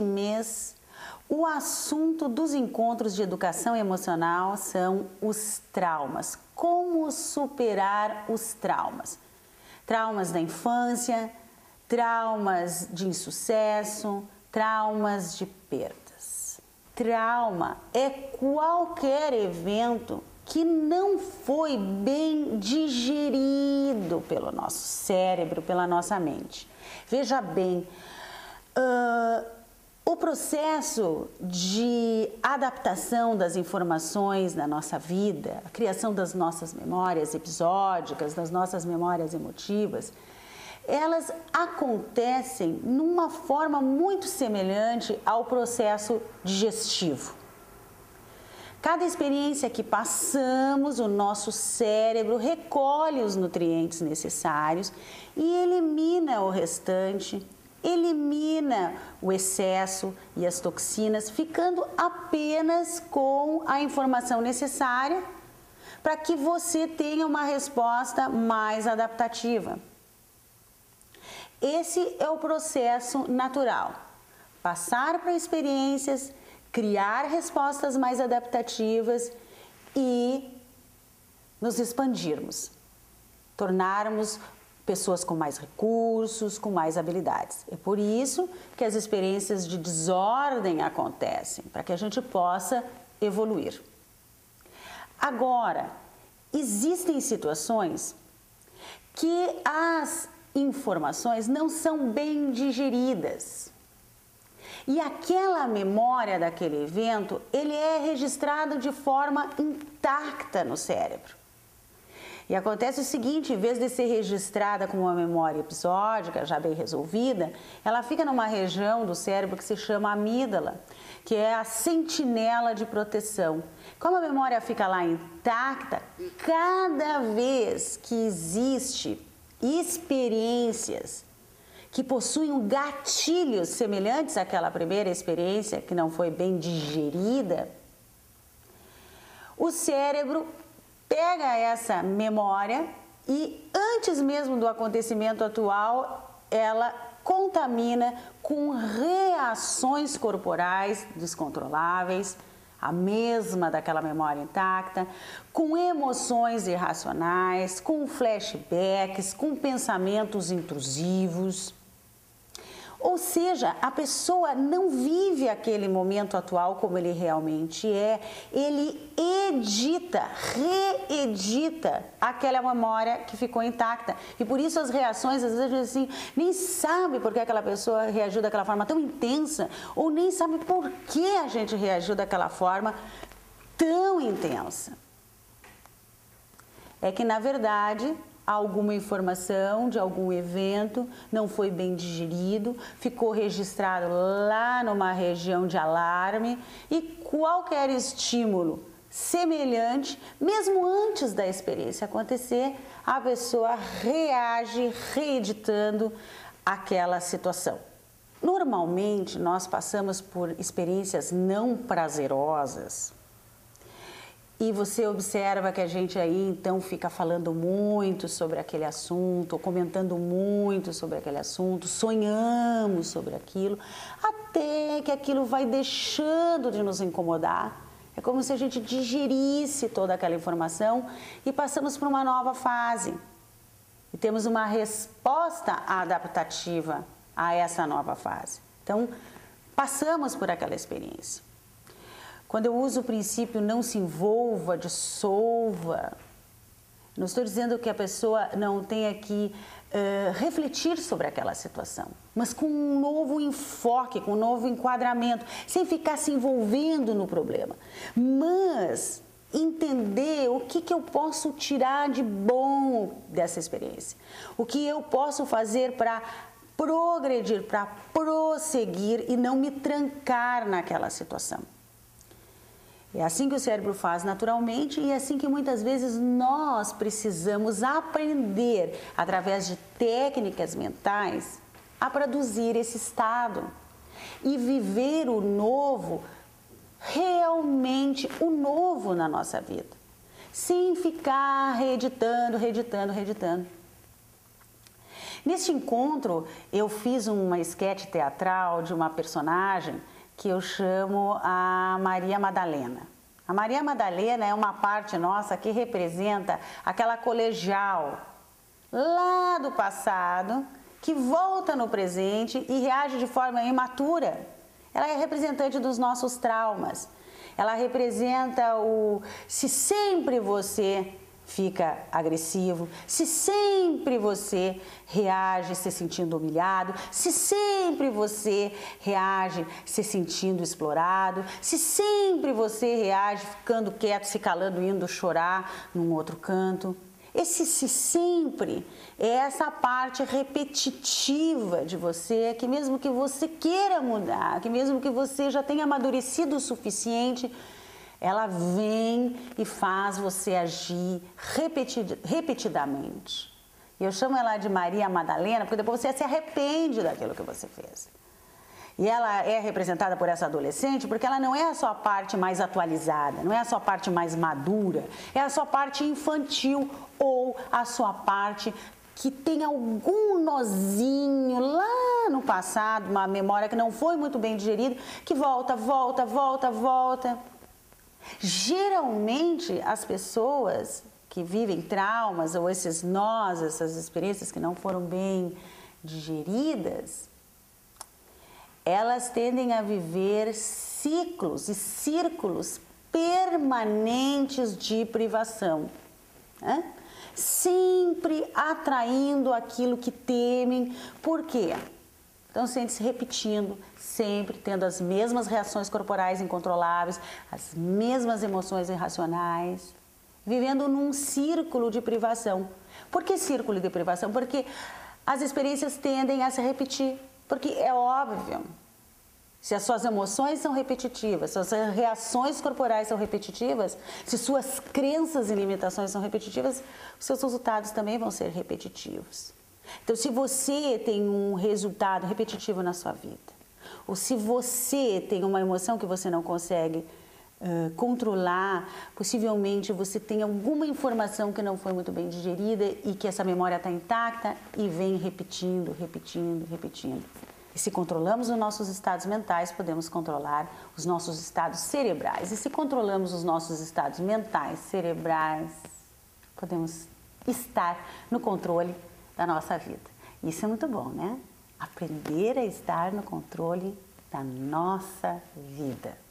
mês, o assunto dos encontros de educação emocional são os traumas. Como superar os traumas? Traumas da infância, traumas de insucesso, traumas de perdas. Trauma é qualquer evento que não foi bem digerido pelo nosso cérebro, pela nossa mente. Veja bem, o processo de adaptação das informações na nossa vida, a criação das nossas memórias episódicas, das nossas memórias emotivas, elas acontecem numa forma muito semelhante ao processo digestivo. Cada experiência que passamos, o nosso cérebro recolhe os nutrientes necessários e elimina o restante, elimina o excesso e as toxinas, ficando apenas com a informação necessária para que você tenha uma resposta mais adaptativa. Esse é o processo natural. Passar por experiências, criar respostas mais adaptativas e nos expandirmos, tornarmos pessoas com mais recursos, com mais habilidades. É por isso que as experiências de desordem acontecem, para que a gente possa evoluir. Agora, existem situações que as informações não são bem digeridas. E aquela memória daquele evento, ele é registrado de forma intacta no cérebro. E acontece o seguinte, em vez de ser registrada como uma memória episódica, já bem resolvida, ela fica numa região do cérebro que se chama amígdala, que é a sentinela de proteção. Como a memória fica lá intacta, cada vez que existe experiências que possuem gatilhos semelhantes àquela primeira experiência que não foi bem digerida, o cérebro pega essa memória e, antes mesmo do acontecimento atual, ela contamina com reações corporais descontroláveis, a mesma daquela memória intacta, com emoções irracionais, com flashbacks, com pensamentos intrusivos. Ou seja, a pessoa não vive aquele momento atual como ele realmente é, ele reedita aquela memória que ficou intacta. E por isso as reações, às vezes, assim, nem sabe por que aquela pessoa reagiu daquela forma tão intensa, ou nem sabe por que a gente reagiu daquela forma tão intensa. É que, na verdade, alguma informação de algum evento não foi bem digerido, ficou registrado lá numa região de alarme e qualquer estímulo semelhante, mesmo antes da experiência acontecer, a pessoa reage reeditando aquela situação. Normalmente, nós passamos por experiências não prazerosas. E você observa que a gente aí então fica falando muito sobre aquele assunto, comentando muito sobre aquele assunto, sonhamos sobre aquilo, até que aquilo vai deixando de nos incomodar. É como se a gente digerisse toda aquela informação e passamos por uma nova fase. E temos uma resposta adaptativa a essa nova fase. Então, passamos por aquela experiência. Quando eu uso o princípio não se envolva, dissolva, não estou dizendo que a pessoa não tenha que refletir sobre aquela situação, mas com um novo enfoque, com um novo enquadramento, sem ficar se envolvendo no problema, mas entender o que eu posso tirar de bom dessa experiência, o que eu posso fazer para progredir, para prosseguir e não me trancar naquela situação. É assim que o cérebro faz naturalmente e é assim que muitas vezes nós precisamos aprender, através de técnicas mentais, a produzir esse estado e viver o novo, realmente o novo na nossa vida, sem ficar reeditando. Neste encontro, eu fiz uma esquete teatral de uma personagem que eu chamo a Maria Madalena. A Maria Madalena é uma parte nossa que representa aquela colegial lá do passado, que volta no presente e reage de forma imatura. Ela é representante dos nossos traumas. Ela representa se sempre você fica agressivo, se sempre você reage se sentindo humilhado, se sempre você reage se sentindo explorado, se sempre você reage ficando quieto, se calando, indo chorar num outro canto. Esse se sempre é essa parte repetitiva de você, que mesmo que você queira mudar, que mesmo que você já tenha amadurecido o suficiente, ela vem e faz você agir repetidamente. E eu chamo ela de Maria Madalena, porque depois você se arrepende daquilo que você fez. E ela é representada por essa adolescente porque ela não é a sua parte mais atualizada, não é a sua parte mais madura, é a sua parte infantil ou a sua parte que tem algum nozinho lá no passado, uma memória que não foi muito bem digerida, que volta. Geralmente, as pessoas que vivem traumas ou esses nós, essas experiências que não foram bem digeridas, elas tendem a viver ciclos e círculos permanentes de privação, né? Sempre atraindo aquilo que temem. Por quê? Então, sempre se repetindo, sempre tendo as mesmas reações corporais incontroláveis, as mesmas emoções irracionais, vivendo num círculo de privação. Por que círculo de privação? Porque as experiências tendem a se repetir. Porque é óbvio, se as suas emoções são repetitivas, se as suas reações corporais são repetitivas, se suas crenças e limitações são repetitivas, os seus resultados também vão ser repetitivos. Então, se você tem um resultado repetitivo na sua vida, ou se você tem uma emoção que você não consegue controlar, possivelmente você tem alguma informação que não foi muito bem digerida e que essa memória está intacta e vem repetindo. E se controlamos os nossos estados mentais, podemos controlar os nossos estados cerebrais. E se controlamos os nossos estados mentais, cerebrais, podemos estar no controle da nossa vida. Isso é muito bom, né? Aprender a estar no controle da nossa vida.